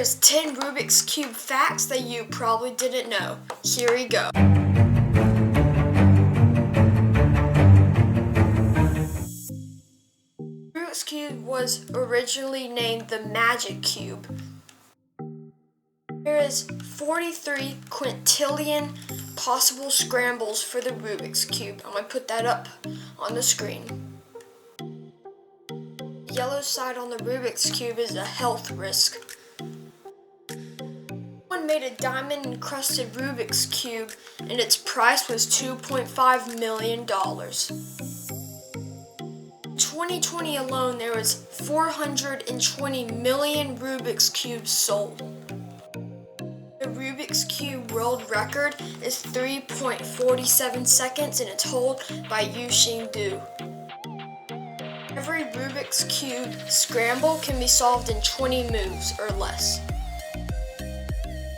Here's 10 Rubik's Cube facts that you probably didn't know. Here we go. Rubik's Cube was originally named the Magic Cube. There is 43 quintillion possible scrambles for the Rubik's Cube. I'm going to put that up on the screen. The yellow side on the Rubik's Cube is a health risk. Someone made a diamond encrusted Rubik's Cube and its price was $2.5 million. In 2020 alone, there was 420 million Rubik's Cubes sold. The Rubik's Cube world record is 3.47 seconds and it's held by Yu Du. Every Rubik's Cube scramble can be solved in 20 moves or less.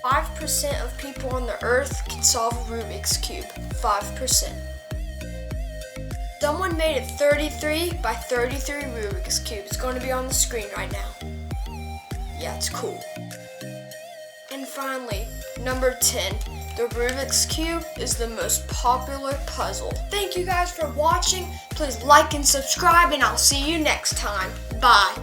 5% of people on the earth can solve a Rubik's Cube. 5%. Someone made a 33 by 33 Rubik's Cube. It's going to be on the screen right now. Yeah, it's cool. And finally, number 10, the Rubik's Cube is the most popular puzzle. Thank you guys for watching. Please like and subscribe, and I'll see you next time. Bye.